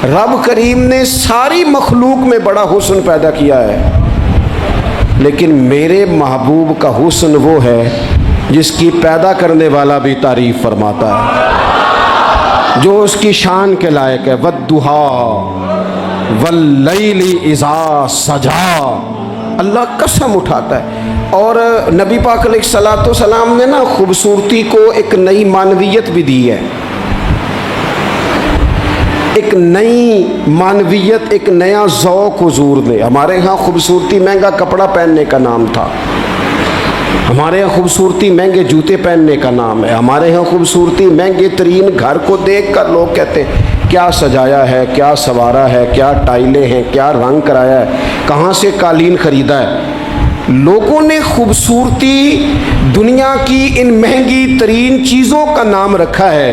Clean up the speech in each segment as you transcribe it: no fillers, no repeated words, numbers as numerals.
رب کریم نے ساری مخلوق میں بڑا حسن پیدا کیا ہے، لیکن میرے محبوب کا حسن وہ ہے جس کی پیدا کرنے والا بھی تعریف فرماتا ہے، جو اس کی شان کے لائق ہے۔ وَالضُّحَىٰ وَاللَّيْلِ اِذَا سَجَىٰ، اللہ قسم اٹھاتا ہے۔ اور نبی پاک علیہ الصلوۃ والسلام نے نا خوبصورتی کو ایک نئی معنویت بھی دی ہے، ایک نئی معنویت، ایک نیا ذوق حضور نے۔ ہمارے ہاں خوبصورتی مہنگا کپڑا پہننے کا نام تھا، ہمارے ہاں خوبصورتی مہنگے جوتے پہننے کا نام ہے، ہمارے ہاں خوبصورتی مہنگے ترین گھر کو دیکھ کر لوگ کہتے ہیں کیا سجایا ہے، کیا سنوارا ہے، کیا ٹائلیں ہیں، کیا رنگ کرایا ہے، کہاں سے قالین خریدا ہے۔ لوگوں نے خوبصورتی دنیا کی ان مہنگی ترین چیزوں کا نام رکھا ہے،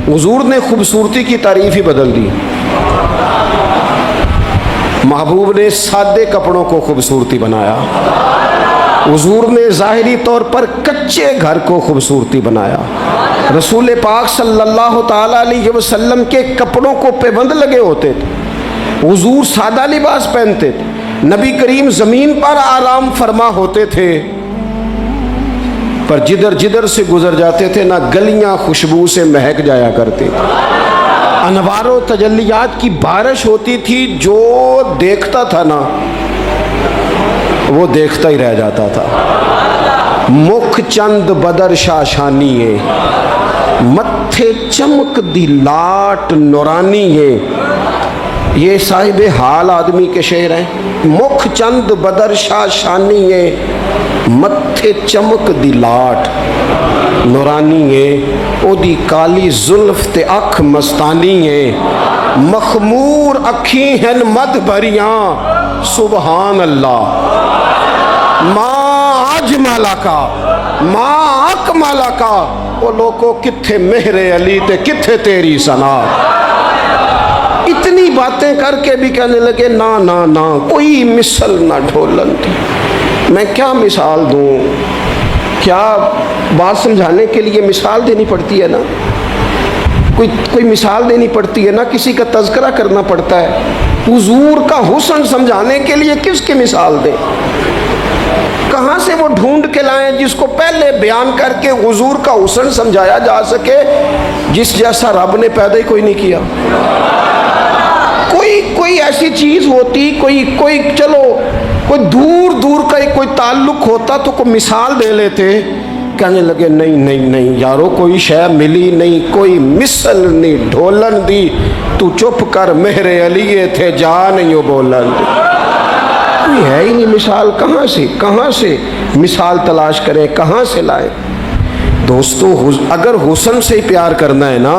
حضور نے خوبصورتی کی تعریف ہی بدل دی۔ محبوب نے سادے کپڑوں کو خوبصورتی بنایا، حضور نے ظاہری طور پر کچے گھر کو خوبصورتی بنایا۔ رسول پاک صلی اللہ تعالیٰ علیہ وسلم کے کپڑوں کو پابند لگے ہوتے تھے، حضور سادہ لباس پہنتے تھے، نبی کریم زمین پر آرام فرما ہوتے تھے، پر جدھر جدھر سے گزر جاتے تھے نہ گلیاں خوشبو سے مہک جایا کرتی، انوار و تجلیات کی بارش ہوتی تھی، جو دیکھتا تھا نا وہ دیکھتا ہی رہ جاتا تھا۔ مکھ چند بدر شاشانی ہے، متھے چمک دی لاٹ نورانی ہے، یہ صاحب حال آدمی کے شعر ہیں۔ مکھ چند بدر شاشانی ہے، متھے چمک دی لاٹ نورانی ہے، او دی کالی زلف تے اکھ مستانی ہے، مخمور اکھیں ہیں مد بھریاں سبحان اللہ، ماں اجملا کا ماں اکملا کا، او لوگوں کتھے مہر علی تے کتھے تیری ثنا۔ اتنی باتیں کر کے بھی کہنے لگے نا نا نا کوئی مثل نہ ڈھولن تھی۔ میں کیا مثال دوں، کیا بات سمجھانے کے لیے مثال دینی پڑتی ہے نا، کوئی مثال دینی پڑتی ہے نا، کسی کا تذکرہ کرنا پڑتا ہے۔ حضور کا حسن سمجھانے کے لیے کس کی مثال دیں، کہاں سے وہ ڈھونڈ کے لائیں جس کو پہلے بیان کر کے حضور کا حسن سمجھایا جا سکے، جس جیسا رب نے پیدا ہی کوئی نہیں کیا۔ کوئی ایسی چیز ہوتی، کوئی چلو کوئی دور دور کا کوئی تعلق ہوتا تو کوئی مثال دے لیتے، کہنے لگے نہیں یارو کوئی شے ملی نہیں، کوئی مثل نہیں ڈھولن دی، تو چپ کر مہر علی تھے جا نہیں ہو بولن دی، کوئی ہے ہی نہیں مثال، کہاں سے مثال تلاش کریں، کہاں سے لائیں۔ دوستو اگر حسن سے ہی پیار کرنا ہے نا،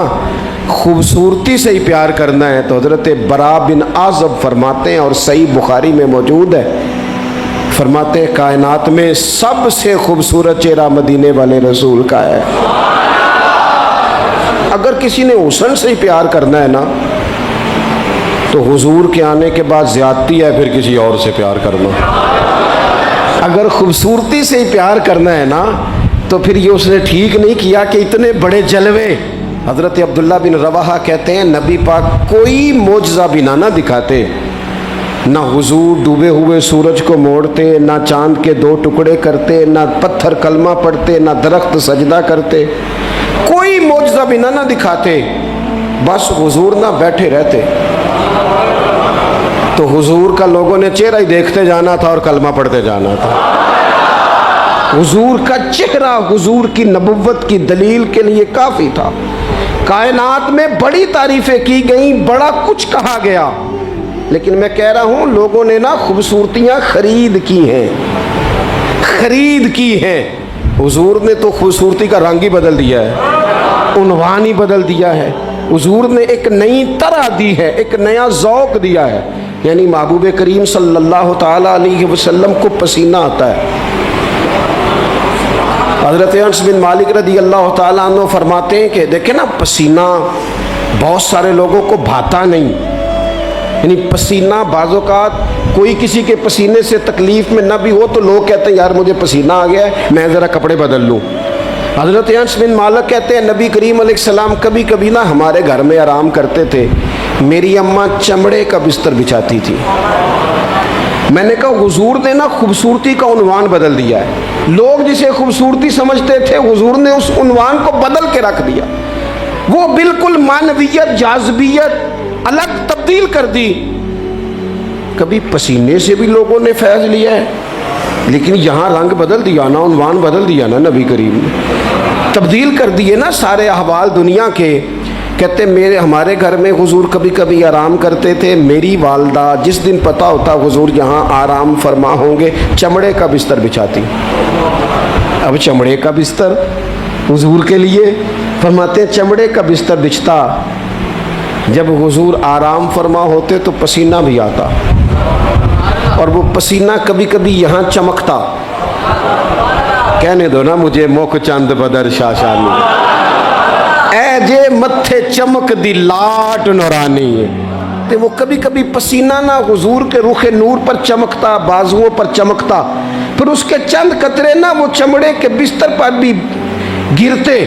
خوبصورتی سے ہی پیار کرنا ہے، تو حضرت برا بن عازب فرماتے ہیں، اور صحیح بخاری میں موجود ہے، فرماتے ہیں کائنات میں سب سے خوبصورت چہرہ مدینے والے رسول کا ہے۔ اگر کسی نے حسن سے ہی پیار کرنا ہے نا، تو حضور کے آنے کے بعد زیادتی ہے پھر کسی اور سے پیار کرنا۔ اگر خوبصورتی سے ہی پیار کرنا ہے نا، تو پھر یہ اس نے ٹھیک نہیں کیا کہ اتنے بڑے جلوے۔ حضرت عبداللہ بن رواحہ کہتے ہیں نبی پاک کوئی معجزہ بھی نہ دکھاتے، نہ حضور ڈوبے ہوئے سورج کو موڑتے، نہ چاند کے 2 ٹکڑے کرتے، نہ پتھر کلمہ پڑھتے، نہ درخت سجدہ کرتے، کوئی معجزہ بھی نہ دکھاتے، بس حضور نہ بیٹھے رہتے، تو حضور کا لوگوں نے چہرہ ہی دیکھتے جانا تھا اور کلمہ پڑھتے جانا تھا۔ حضور کا چہرہ حضور کی نبوت کی دلیل کے لیے کافی تھا۔ کائنات میں بڑی تعریفیں کی گئیں، بڑا کچھ کہا گیا، لیکن میں کہہ رہا ہوں لوگوں نے نا خوبصورتیاں خرید کی ہیں۔ حضور نے تو خوبصورتی کا رنگ ہی بدل دیا ہے، عنوان ہی بدل دیا ہے، حضور نے ایک نئی طرح دی ہے، ایک نیا ذوق دیا ہے، یعنی محبوب کریم صلی اللہ تعالیٰ علیہ وسلم کو پسینہ آتا ہے۔ حضرت انس بن مالک رضی اللہ تعالیٰ عنہ فرماتے ہیں کہ دیکھیں نا پسینہ بہت سارے لوگوں کو بھاتا نہیں، یعنی پسینہ بعض اوقات کوئی کسی کے پسینے سے تکلیف میں نہ بھی ہو تو لوگ کہتے ہیں یار مجھے پسینہ آ گیا ہے میں ذرا کپڑے بدل لوں۔ حضرت انس بن مالک کہتے ہیں نبی کریم علیہ السلام کبھی کبھی نا ہمارے گھر میں آرام کرتے تھے، मेरी अम्मा चमड़े का बिस्तर बिछाती थी। मैंने कहा हुजूर ने ना खूबसूरती का उन्वान बदल दिया है। लोग जिसे खूबसूरती समझते थे हुजूर ने उस उन्वान को बदल के रख दिया। वो बिल्कुल मानवियत जाज़बियत अलग तब्दील कर दी। कभी पसीने से भी लोगों ने फैज़ लिया है, लेकिन यहाँ रंग बदल दिया ना, उन्वान बदल दिया ना, नबी करीम ने तब्दील कर दिए ना सारे अहवाल दुनिया के। कहते हमारे घर में हुजूर कभी कभी आराम करते थे। मेरी वालदा जिस दिन पता होता हुजूर यहाँ आराम फरमा होंगे, चमड़े का बिस्तर बिछाती। अब चमड़े का बिस्तर हुजूर के लिए, फरमाते हैं चमड़े का बिस्तर बिछता, जब हुजूर आराम फरमा होते तो पसीना भी आता, और वो पसीना कभी कभी यहाँ चमकता। कहने दो ना मुझे मुख चंद बदर शाशानी, ऐ जे मत्थे चमक दी लाट नौरानी है। तो वो कभी कभी पसीना ना हुजूर के रुखे नूर पर चमकता, बाजुओं पर चमकता, फिर उसके चंद कतरे ना वो चमड़े के बिस्तर पर भी गिरते।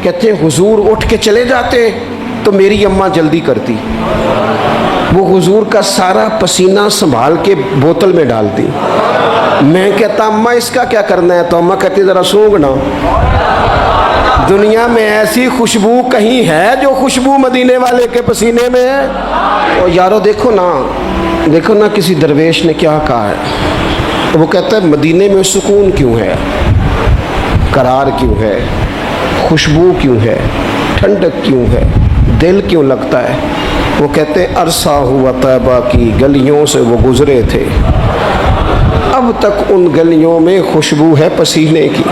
कहते हैं हुजूर उठ के चले जाते तो मेरी अम्मा जल्दी करती, वो हुजूर का सारा पसीना संभाल के बोतल में डालती। मैं कहता अम्मा इसका क्या करना है, तो अम्मा कहती ज़रा सूंघना, दुनिया में ऐसी खुशबू कहीं है जो खुशबू मदीने वाले के पसीने में है। और यारो देखो ना किसी दरवेश ने क्या कहा है, तो वो कहता है मदीने में सुकून क्यों है, करार क्यों है, खुशबू क्यों है, ठंडक क्यों है, दिल क्यों लगता है। वो कहते हैं अरसा हुआ तैबा की गलियों से वो गुजरे थे, अब तक उन गलियों में खुशबू है पसीने की।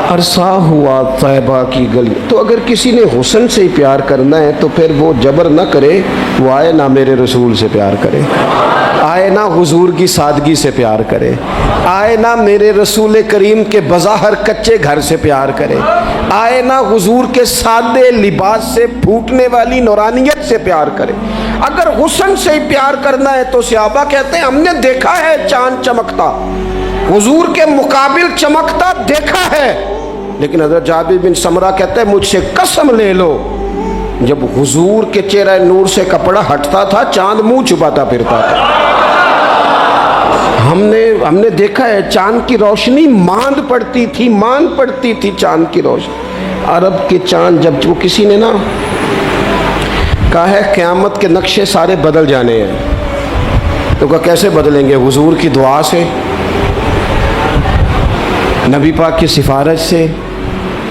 अरसा हुआ तैबा की गली। तो अगर किसी ने हुस्न से ही प्यार करना है तो फिर वो जबर ना करे, वो आए ना मेरे रसूल से प्यार करे, आए ना हुजूर की सादगी से प्यार करे, आए ना मेरे रसूल करीम के बज़ाहर कच्चे घर से प्यार करे, आए ना हुजूर के सादे लिबास से फूटने वाली नूरानियत से प्यार करे। अगर हुस्न से ही प्यार करना है तो सहाबा कहते हैं हमने देखा है चांद चमकता, हुजूर के मुकाबिल चमकता देखा है। लेकिन हज़रत जाबिर बिन समरा कहते हैं मुझसे कसम ले लो, जब हुजूर के चेहरे नूर से कपड़ा हटता था चांद मुंह छुपाता फिरता था। हमने देखा है चांद की रोशनी मांद पड़ती थी चांद की रोशनी। अरब के चांद जब वो किसी ने ना कहा है क़यामत के नक्शे सारे बदल जाने हैं, तो कहा कैसे बदलेंगे, हुजूर की दुआ से, नबी पाक की सिफारिश से,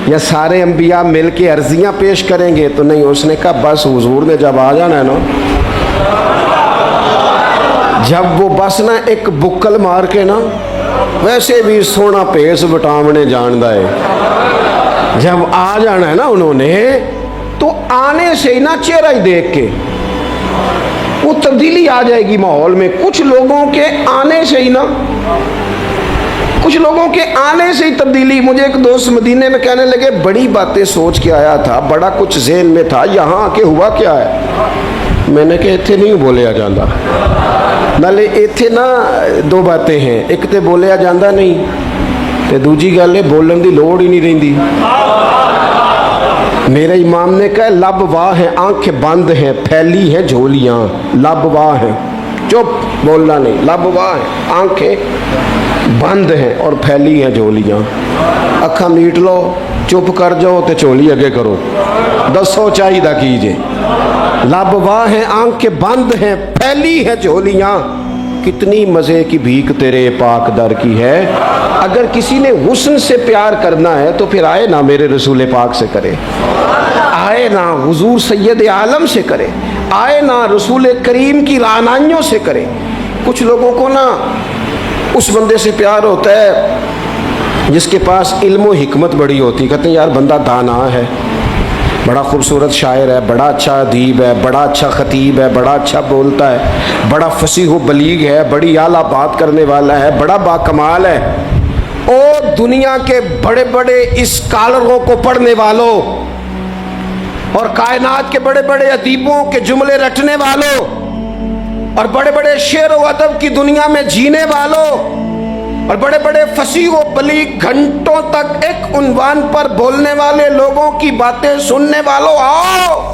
या सारे अंबिया मिल के अर्जियाँ पेश करेंगे। तो नहीं, उसने कहा बस हुजूर ने जब आ जाना है ना, जब वो बस ना एक बुक्कल मार के ना, वैसे भी सोना पेस बटावने जानदा है, जब आ जाना है ना उन्होंने, तो आने से ही ना चेहरा ही देख के वो तब्दीली आ जाएगी माहौल में। कुछ लोगों के आने से ही तब्दीली। मुझे एक दोस्त मदीने में कहने लगे बड़ी बातें सोच के आया था, बड़ा कुछ ज़हन में था, यहाँ आके हुआ क्या है। मैंने कहा इत्थे नहीं बोलिया जाता, नाले इत्थे ना दो बातें हैं, एक तो बोलिया जाता नहीं, तो दूजी गल है बोलने की लोड़ ही नहीं रही। मेरे इमाम ने कहा लब वाह है, आंखें बंद हैं, फैली है झोलियाँ, लब वाह है, चुप बोलना नहीं, लब वाह है, आंखें बंद हैं और फैली हैं झोलियाँ। अखा मीट लो, चुप कर जाओ तो झोली अगे करो, दसो चाहिदा कीजिए। लब वाह है, आंखें बंद हैं, फैली है झोलियाँ, कितनी मज़े की भीख तेरे पाक दर की है। अगर किसी ने हुस्न से प्यार करना है तो फिर आए ना मेरे रसूल पाक से करे, आए ना हुजूर सैयद आलम से करे, आए ना रसूल करीम की रानाइयों से करे। कुछ लोगों को ना उस बंदे से प्यार होता है जिसके पास इल्म व हिकमत बड़ी होती, कहते हैं यार बंदा दाना है, बड़ा खूबसूरत शायर है, बड़ा अच्छा अदीब है, बड़ा अच्छा खतीब है, बड़ा अच्छा बोलता है, बड़ा फसीह व बलीग है, बड़ी आला बात करने वाला है, बड़ा बाकमाल है। ओ दुनिया के बड़े बड़े स्कॉलरों को पढ़ने वालों और कायनात के बड़े बड़े अदीबों के जुमले रटने वालों और बड़े बड़े शेर व अदब की दुनिया में जीने वालों और बड़े बड़े फसीह व बलीग घंटों तक एक उन्वान पर बोलने वाले लोगों की बातें सुनने वालों, आओ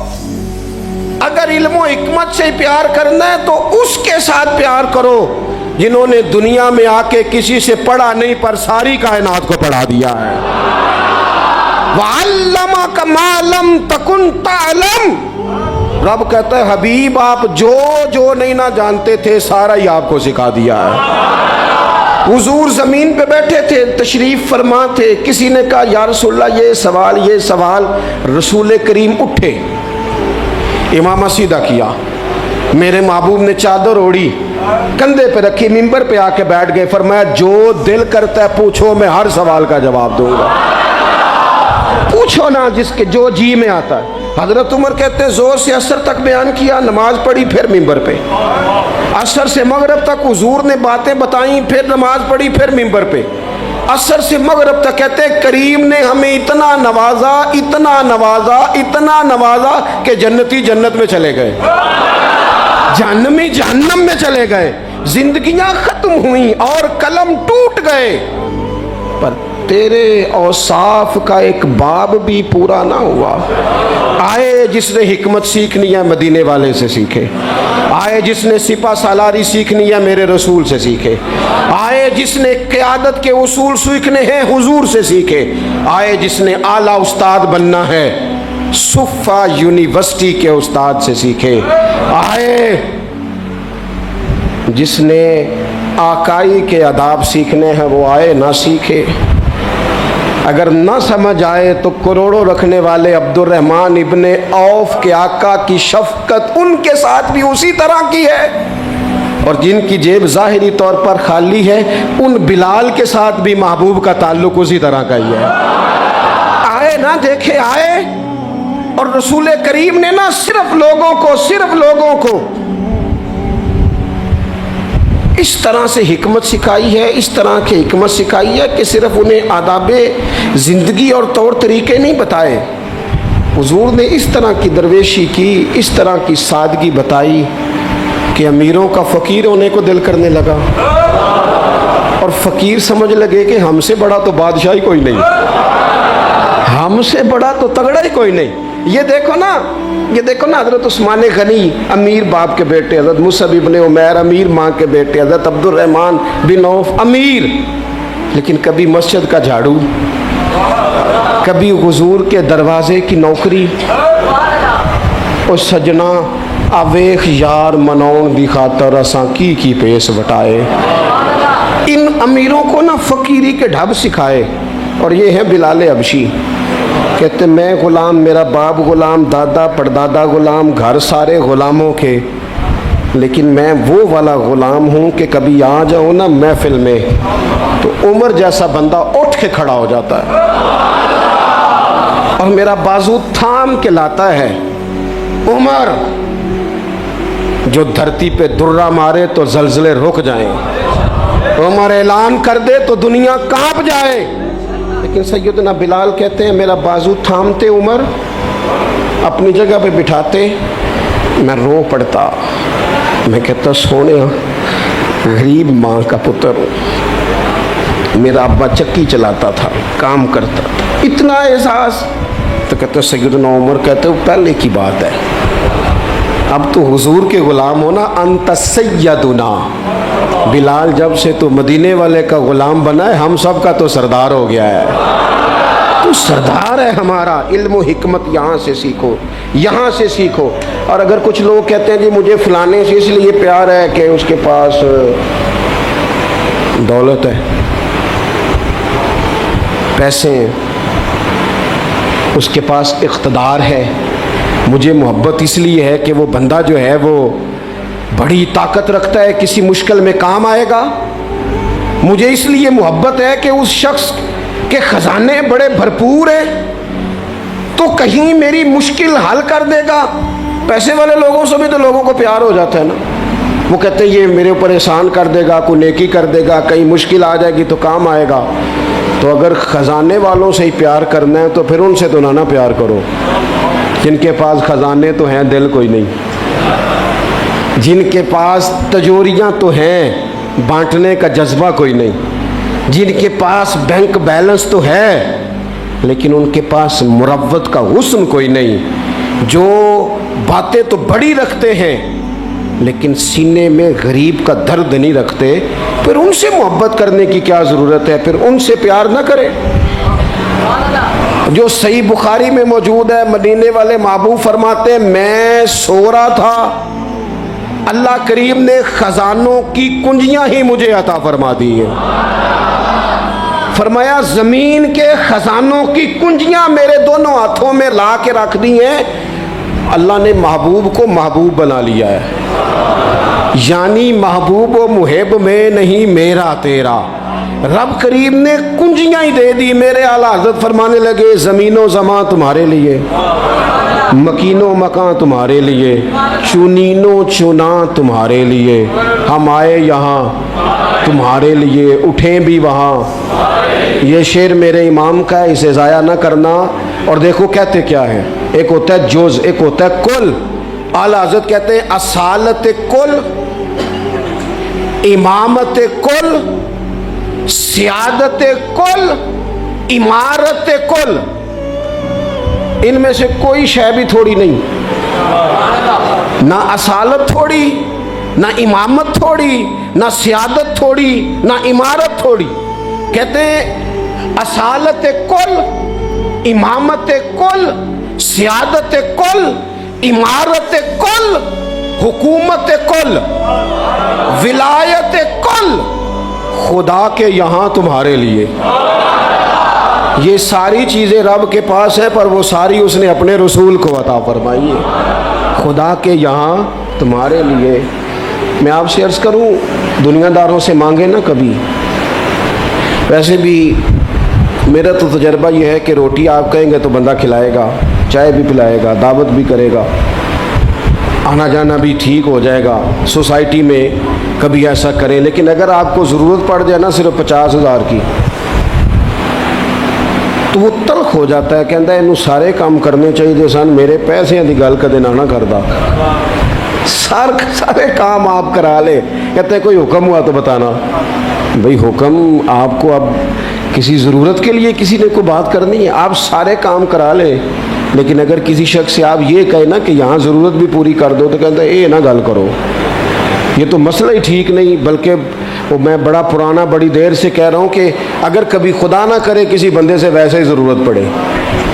अगर इल्म व हिकमत से प्यार करना है तो उसके साथ प्यार करो जिन्होंने दुनिया में आके किसी से पढ़ा नहीं पर सारी कायनात को पढ़ा दिया है। वअल्लमक मा लम तकुन तअलम, रब कहता है हबीब आप जो जो नहीं ना जानते थे सारा ही आपको सिखा दिया है। हुजूर जमीन पे बैठे थे, तशरीफ फरमा थे, किसी ने कहा या रसूलल्लाह ये सवाल, रसूल करीम उठे, इमामा सीधा किया, मेरे महबूब ने चादर ओढ़ी, कंधे पे रखी, मिंबर पे आके बैठ गए, फरमाया जो दिल करता है पूछो, मैं हर सवाल का जवाब दूंगा, पूछो ना जिसके जो जी में आता है। हजरत उमर कहते हैं जोर से असर तक बयान किया, नमाज पढ़ी, फिर मिंबर पे, असर से मगरब तक हुजूर ने बातें बताई, फिर नमाज पढ़ी, फिर मिंबर पे, असर से मगरब तक कहते हैं करीम ने हमें इतना नवाजा, इतना नवाजा, इतना नवाजा कि जन्नती जन्नत में चले गए, जहन्नमी जहन्नम में चले गए, जिंदगियां खत्म हुई और कलम टूट गए, पर तेरे औसाफ का एक बाब भी पूरा ना हुआ। आए जिसने हिकमत सीखनी है मदीने वाले से सीखे, आए जिसने सिपा सालारी सीखनी है मेरे रसूल से सीखे, आए जिसने क़यादत के उसूल सीखने हैं हुजूर से सीखे, आए जिसने आला उस्ताद बनना है सुफ़ा यूनिवर्सिटी के उस्ताद से सीखे, आए जिसने आकाई के अदाब सीखने हैं वो आए ना सीखे। अगर ना समझ आए तो करोड़ों रखने वाले अब्दुर्रहमान इब्ने औफ के आका की शफकत उनके साथ भी उसी तरह की है, और जिनकी जेब ज़ाहिरी तौर पर खाली है उन बिलाल के साथ भी महबूब का ताल्लुक उसी तरह का ही है। आए ना देखे, आए, और रसूल करीम ने ना सिर्फ लोगों को इस तरह से हिकमत सिखाई है, इस तरह की हिकमत सिखाई है कि सिर्फ उन्हें आदाबे ज़िंदगी और तौर तरीके नहीं बताए, हुजूर ने इस तरह की दरवेशी की, इस तरह की सादगी बताई कि अमीरों का फ़कीर होने को दिल करने लगा, और फ़कीर समझ लगे कि हमसे बड़ा तो बादशाही कोई नहीं, हमसे बड़ा तो तगड़ा ही कोई नहीं। ये देखो ना हज़रत उस्मान गनी अमीर बाप के बेटे, हज़रत मुसअब इब्ने उमैर अमीर माँ के बेटे, हज़रत अब्दुर्रहमान बिन औफ अमीर, लेकिन कभी मस्जिद का झाड़ू, कभी हुजूर के दरवाजे की नौकरी। और सजना आवेख यार मनौन दी खातर असां की पेश वटाए। इन अमीरों को ना फ़कीरी के ढब सिखाए। और ये है बिलाल हबशी, कहते मैं ग़ुलाम, मेरा बाप ग़ुलाम, दादा परदादा ग़ुलाम, घर सारे ग़ुलामों के, लेकिन मैं वो वाला ग़ुलाम हूँ कि कभी आ जाऊँ ना महफिल में तो उमर जैसा बंदा उठ के खड़ा हो जाता है और मेरा बाजू थाम के लाता है। उमर जो धरती पे दुर्रा मारे तो जलजले रुक जाएं, उमर ऐलान कर दे तो दुनिया कांप जाए। लेकिन सैयदना बिलाल कहते हैं मेरा बाजू थामते उमर, अपनी जगह पे बिठाते, मैं रो पड़ता। मैं कहता सोने गरीब माँ का पुत्र हूँ, मेरा अब्बा चक्की चलाता था, काम करता था, इतना एहसास। तो कहते सैयदना उमर कहते वो पहले की बात है, अब तो हुजूर के ग़ुलाम होना। अंत सैयदुना बिलाल, जब से तो मदीने वाले का ग़ुलाम बना है हम सब का तो सरदार हो गया है, तो सरदार है हमारा। इल्म व हिकमत यहाँ से सीखो, यहाँ से सीखो। और अगर कुछ लोग कहते हैं जी मुझे फलाने से इसलिए प्यार है कि उसके पास दौलत है, पैसे हैं, उसके पास इख्तदार है, मुझे मोहब्बत इसलिए है कि वो बंदा जो है वो बड़ी ताकत रखता है, किसी मुश्किल में काम आएगा, मुझे इसलिए मोहब्बत है कि उस शख्स के ख़जाने बड़े भरपूर हैं तो कहीं मेरी मुश्किल हल कर देगा। पैसे वाले लोगों से भी तो लोगों को प्यार हो जाता है ना, वो कहते हैं ये मेरे ऊपर एहसान कर देगा, कोई नेकी कर देगा, कहीं मुश्किल आ जाएगी तो काम आएगा। तो अगर ख़जाने वालों से ही प्यार करना है तो फिर उनसे तो ना प्यार करो जिनके पास ख़जाने तो हैं, दिल कोई नहीं, जिनके पास तजोरियाँ तो हैं, बांटने का जज्बा कोई नहीं, जिनके पास बैंक बैलेंस तो है लेकिन उनके पास मुरव्वत का हुस्न कोई नहीं, जो باتیں تو بڑی رکھتے ہیں لیکن سینے میں غریب کا درد نہیں رکھتے، پھر ان سے محبت کرنے کی کیا ضرورت ہے؟ پھر ان سے پیار نہ کرے۔ جو صحیح بخاری میں موجود ہے، مدینے والے محبوب فرماتے ہیں میں سو رہا تھا، اللہ کریم نے خزانوں کی کنجیاں ہی مجھے عطا فرما دی ہیں۔ فرمایا زمین کے خزانوں کی کنجیاں میرے دونوں ہاتھوں میں لا کے رکھ دی ہیں، اللہ نے محبوب کو محبوب بنا لیا ہے، یعنی محبوب و محب میں نہیں میرا تیرا، رب کریم نے کنجیاں ہی دے دی۔ میرے اعلیٰ حضرت فرمانے لگے زمین و زمان تمہارے لیے، مکین و مکان تمہارے لیے، چنین و چنا تمہارے لیے، ہم آئے یہاں تمہارے لیے، اٹھیں بھی وہاں۔ یہ شعر میرے امام کا ہے، اسے ضائع نہ کرنا۔ اور دیکھو کہتے کیا ہے، ایک ہوتا ہے جز، ایک ہوتا ہے کل۔ اعلیٰ حضرت کہتے ہیں اصالت کل، امامت کل، سیادت کل، عمارت کل، ان میں سے کوئی شے بھی تھوڑی نہیں، نہ اصالت تھوڑی، نہ امامت تھوڑی، نہ سیادت تھوڑی، نہ عمارت تھوڑی۔ کہتے ہیں اصالت کل، امامت کل، سیادت کل، عمارت کل، حکومت کل، ولایت کل، خدا کے یہاں تمہارے لیے۔ یہ ساری چیزیں رب کے پاس ہے، پر وہ ساری اس نے اپنے رسول کو عطا فرمائی ہے، خدا کے یہاں تمہارے لیے۔ میں آپ سے عرض کروں، دنیا داروں سے مانگے نہ کبھی۔ ویسے بھی میرا تو تجربہ یہ ہے کہ روٹی آپ کہیں گے تو بندہ کھلائے گا، چائے بھی پلائے گا، دعوت بھی کرے گا، آنا جانا بھی ٹھیک ہو جائے گا، سوسائٹی میں کبھی ایسا کریں۔ لیکن اگر آپ کو ضرورت پڑ جائے نا صرف 50,000 کی، تو وہ تلخ ہو جاتا ہے، کہتا ہے انہوں سارے کام کرنے چاہیے سن، میرے پیسے دی گل کدے نہ کردا، سارے کام آپ کرا لے۔ کہتے ہیں کوئی حکم ہوا تو بتانا۔ بھئی حکم آپ کو اب کسی ضرورت کے لیے کسی نے کوئی بات کرنی ہے، آپ سارے کام کرا لیں، لیکن اگر کسی شخص سے آپ یہ کہیں نا کہ یہاں ضرورت بھی پوری کر دو، تو کہتا ہے اے نہ گل کرو، یہ تو مسئلہ ہی ٹھیک نہیں۔ بلکہ میں بڑا پرانا بڑی دیر سے کہہ رہا ہوں کہ اگر کبھی خدا نہ کرے کسی بندے سے ویسے ہی ضرورت پڑے،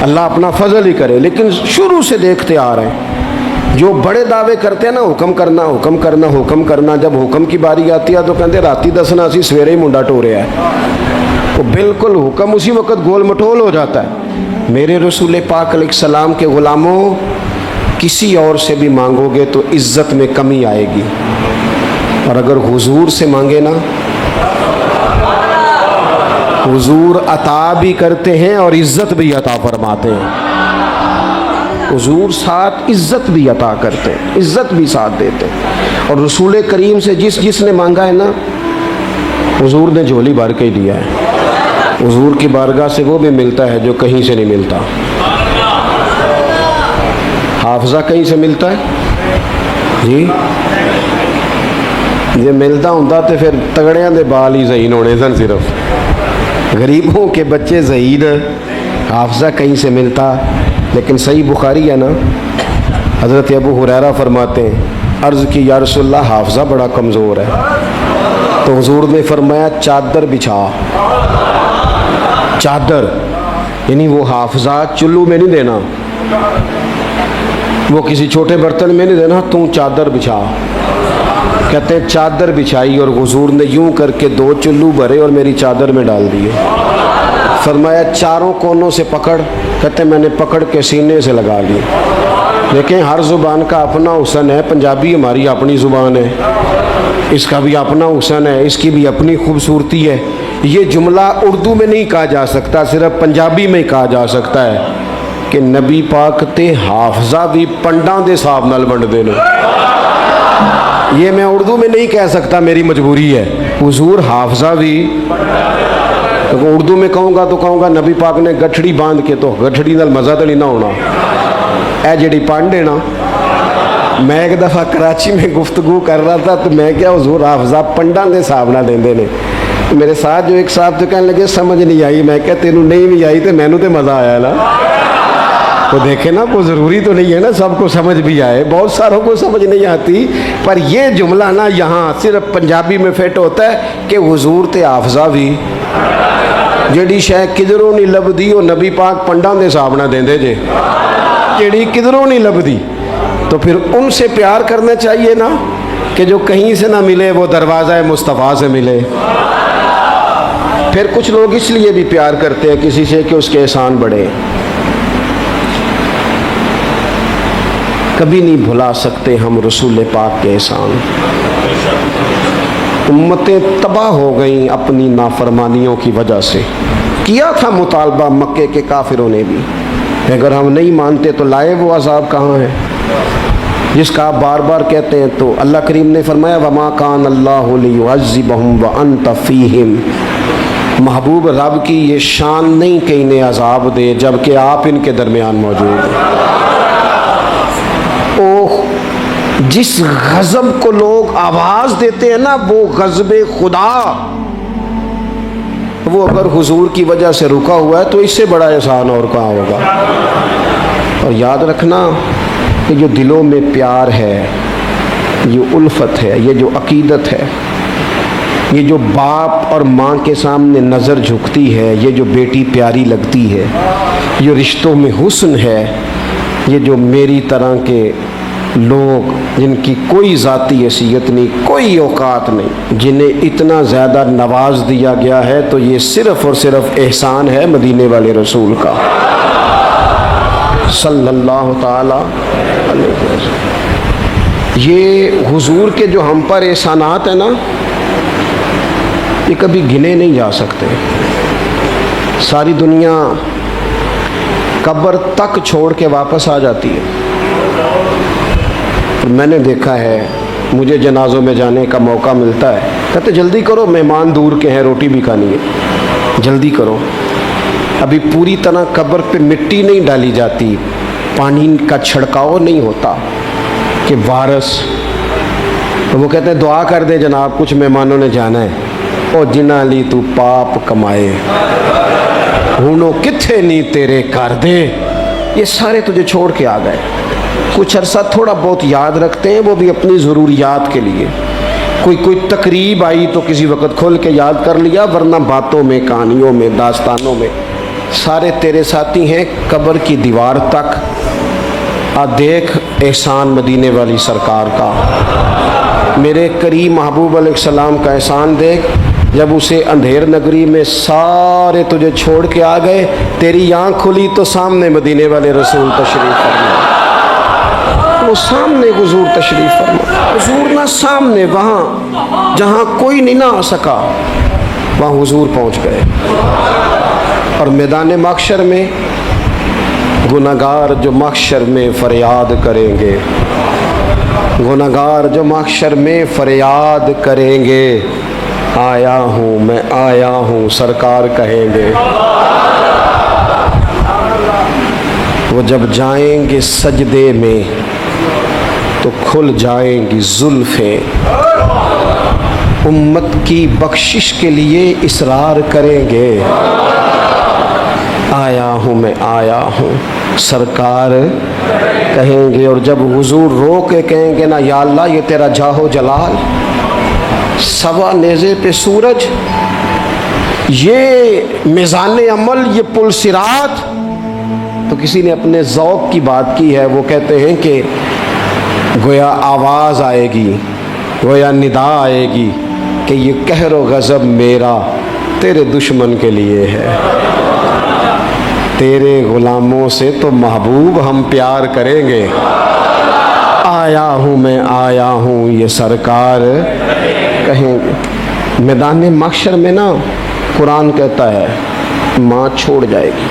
اللہ اپنا فضل ہی کرے، لیکن شروع سے دیکھتے آ رہے ہیں جو بڑے دعوے کرتے ہیں نا حکم کرنا حکم کرنا حکم کرنا، جب حکم کی باری آتی ہے تو کہتے راتی دسنا اسی سویرے ہی منڈا ٹوریا ہے، وہ بالکل حکم اسی وقت گول مٹول ہو جاتا ہے۔ میرے رسول پاک علیہ السلام کے غلاموں، کسی اور سے بھی مانگو گے تو عزت میں کمی آئے گی، اور اگر حضور سے مانگے نا، حضور عطا بھی کرتے ہیں اور عزت بھی عطا فرماتے ہیں۔ حضور ساتھ عزت بھی عطا کرتے ہیں، عزت بھی ساتھ دیتے ہیں۔ اور رسول کریم سے جس نے مانگا ہے نا، حضور نے جھولی بھر کے ہی دیا ہے۔ حضور کی بارگاہ سے وہ بھی ملتا ہے جو کہیں سے نہیں ملتا۔ حافظہ کہیں سے ملتا ہے جی؟ یہ ملتا ہوں تو پھر تگڑیاں دے بال ہی ذہین ہونے سن، صرف غریبوں کے بچے ذہین۔ حافظہ کہیں سے ملتا، لیکن صحیح بخاری ہے نا، حضرت ابو ہریرہ فرماتے ہیں عرض کی یا رسول اللہ حافظہ بڑا کمزور ہے، تو حضور نے فرمایا چادر بچھا، چادر یعنی وہ حافظہ چلو میں نہیں دینا، وہ کسی چھوٹے برتن میں نہیں دینا، تو چادر بچھا۔ کہتے ہیں چادر بچھائی اور حضور نے یوں کر کے 2 چلو بھرے اور میری چادر میں ڈال دیے۔ فرمایا چاروں کونوں سے پکڑ، کہتے ہیں میں نے پکڑ کے سینے سے لگا لی۔ دیکھیں ہر زبان کا اپنا حسن ہے، پنجابی ہماری اپنی زبان ہے، اس کا بھی اپنا حسن ہے، اس کی بھی اپنی خوبصورتی ہے۔ یہ جملہ اردو میں نہیں کہا جا سکتا، صرف پنجابی میں کہا جا سکتا ہے کہ نبی پاک تے حافظہ بھی پنڈاں دے صاحب نال بنڈ دے لو۔ یہ میں اردو میں نہیں کہہ سکتا، میری مجبوری ہے۔ حضور حافظہ بھی اردو میں کہوں گا تو کہوں گا نبی پاک نے گٹھڑی باندھ کے، تو گٹھڑی نال مزہ تو نہیں نہ ہونا۔ اے جڑی پانڈ ہے نا، میں ایک دفعہ کراچی میں گفتگو کر رہا تھا تو میں کیا حضور حافظہ پنڈاں دے صاحب نہ دیندے نے، میرے ساتھ جو ایک صاحب تو کہنے لگے سمجھ نہیں آئی، میں کہا تینوں نہیں بھی آئی تو مینوں تے مزہ آیا نا۔ तो देखे ना, वो ज़रूरी तो नहीं है ना सबको समझ भी आए, बहुत सारों को समझ नहीं आती, पर ये जुमला ना यहाँ सिर्फ पंजाबी में फिट होता है कि हुजूर ते हाफजा भी ਜਿਹੜੀ ਸ਼ੈ ਕਿਧਰੋਂ नहीं लभदी वो नबी पाक पंडा के हिसाब ਨਾਲ देंदे जे, ਜਿਹੜੀ किधरों नहीं लभदी, तो फिर उनसे प्यार करना चाहिए ना, कि जो कहीं से ना मिले वो दरवाज़ा मुस्तफ़ा से मिले। फिर कुछ लोग इसलिए भी प्यार करते हैं किसी से कि उसके एहसान बढ़े। कभी नहीं भुला सकते हम रसूल पाक के एहसान। उम्मतें तबाह हो गईं अपनी नाफरमानियों की वजह से। किया था मुतालबा मक्के के काफिरों ने भी, अगर हम नहीं मानते तो लाए वो अजाब कहाँ है जिसका आप बार बार कहते हैं। तो अल्लाह करीम ने फरमाया वमा कान अल्लाहु लियुअज़्ज़िबहुम व अंत फ़ीहिम, महबूब रब की ये शान नहीं कि इन्हें अजाब दे जबकि आप इनके दरमियान मौजूद हैं। ओह, जिस गज़ब को लोग आवाज़ देते हैं ना, वो गज़ब खुदा, वो अगर हुजूर की वजह से रुका हुआ है तो इससे बड़ा एहसान और कहाँ होगा। और याद रखना कि जो दिलों में प्यार है, ये उल्फत है, ये जो अकीदत है, ये जो बाप और माँ के सामने नज़र झुकती है, ये जो बेटी प्यारी लगती है, ये रिश्तों में हुस्न है, ये जो मेरी तरह के लोग जिनकी कोई ज़ाती हैसियत नहीं, कोई औकात नहीं, जिन्हें इतना ज़्यादा नवाज दिया गया है, तो ये सिर्फ़ और सिर्फ एहसान है मदीने वाले रसूल का सल्लल्लाहु ताला अलैहि वसल्लम। ये हुजूर के जो हम पर एहसानात हैं ना, ये कभी गिने नहीं जा सकते। सारी दुनिया कब्र तक छोड़ के वापस आ जाती है। मैंने देखा है, मुझे जनाजों में जाने का मौका मिलता है, कहते जल्दी करो मेहमान दूर के हैं, रोटी भी खानी है, जल्दी करो। अभी पूरी तरह कब्र पे मिट्टी नहीं डाली जाती, पानी का छिड़काव नहीं होता कि वारस, तो वो कहते हैं दुआ कर दे जनाब, कुछ मेहमानों ने जाना है। ओ जिन्ना ली तू पाप कमाए हुणों किथे नहीं तेरे कर दे, ये सारे तुझे छोड़ के आ गए। कुछ अरसा थोड़ा बहुत याद रखते हैं, वो भी अपनी ज़रूरियात के लिए। कोई तकरीब आई तो किसी वक्त खोल के याद कर लिया, वरना बातों में, कहानियों में, दास्तानों में सारे तेरे साथी हैं कब्र की दीवार तक। आ देख एहसान मदीने वाली सरकार का, मेरे करीम महबूब अलैहिस्सलाम का एहसान देख। जब उसे अंधेर नगरी में सारे तुझे छोड़ के आ गए, तेरी आँख खुली तो सामने मदीने वाले रसूल तशरीफ़ फरमा, वो सामने हुजूर तशरीफ़ फरमा। हुजूर ना सामने, वहाँ जहाँ कोई नहीं ना आ सका, वहाँ हुजूर पहुँच गए। और मैदान महशर में गुनहगार जो महशर में फरियाद करेंगे, गुनहगार जो महशर में फरियाद करेंगे, आया हूँ मैं आया हूँ सरकार कहेंगे। वो जब जाएंगे सजदे में तो खुल जाएंगी जुल्फ़ें, उम्मत की बख्शिश के लिए इसरार करेंगे। आया हूँ मैं आया हूँ सरकार कहेंगे। और जब हुजूर रो के कहेंगे ना, या अल्लाह ये तेरा जाहो जलाल, सवा नेज़े पे सूरज, ये मिज़ान अमल, ये पुल सिरात। तो किसी ने अपने ज़ौक़ की बात की है, वो कहते हैं कि गोया आवाज़ आएगी, गोया निदा आएगी कि ये कहर व गज़ब मेरा तेरे दुश्मन के लिए है। तेरे ग़ुलामों से तो महबूब हम प्यार करेंगे। आया हूँ मैं आया हूँ ये सरकार कहेंगे। मैदान महशर में ना कुरान कहता है माँ छोड़ जाएगी,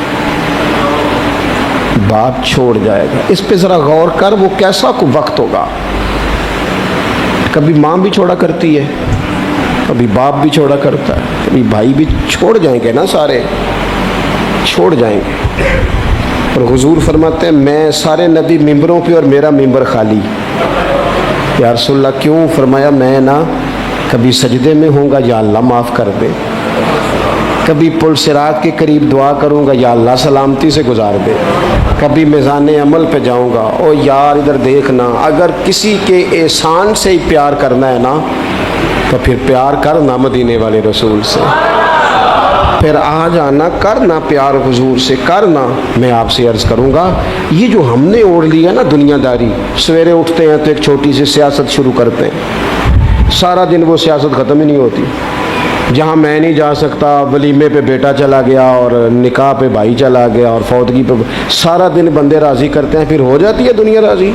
बाप छोड़ जाएगा। इस पे ज़रा गौर कर, वो कैसा को वक्त होगा। कभी माँ भी छोड़ा करती है, कभी बाप भी छोड़ा करता है, कभी भाई भी छोड़ जाएंगे ना, सारे छोड़ जाएंगे। और हुजूर फरमाते हैं मैं सारे नबी मिंबरों पे और मेरा मिंबर खाली। या रसूलल्लाह क्यों? फरमाया मैं ना कभी सजदे में होऊंगा, या अल्लाह माफ़ कर दे, कभी पुल सिरात के करीब दुआ करूंगा, या अल्लाह सलामती से गुजार दे। کبھی میزان عمل پہ جاؤں گا، او یار ادھر دیکھنا، اگر کسی کے احسان سے ہی پیار کرنا ہے نا تو پھر پیار کرنا مدینے والے رسول سے، پھر آ جانا کرنا پیار حضور سے کرنا۔ میں آپ سے عرض کروں گا یہ جو ہم نے اوڑھ لیا نا دنیا داری، سویرے اٹھتے ہیں تو ایک چھوٹی سی سیاست شروع کرتے ہیں، سارا دن وہ سیاست ختم ہی نہیں ہوتی۔ جہاں میں نہیں جا سکتا ولیمے پہ بیٹا چلا گیا اور نکاح پہ بھائی چلا گیا اور فوتگی پہ، سارا دن بندے راضی کرتے ہیں، پھر ہو جاتی ہے دنیا راضی،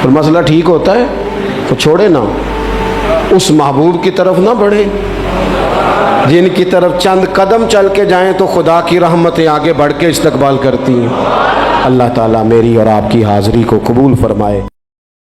پھر مسئلہ ٹھیک ہوتا ہے۔ تو چھوڑے نا، اس محبوب کی طرف نہ بڑھے جن کی طرف چند قدم چل کے جائیں تو خدا کی رحمتیں آگے بڑھ کے استقبال کرتی ہیں۔ اللہ تعالیٰ میری اور آپ کی حاضری کو قبول فرمائے۔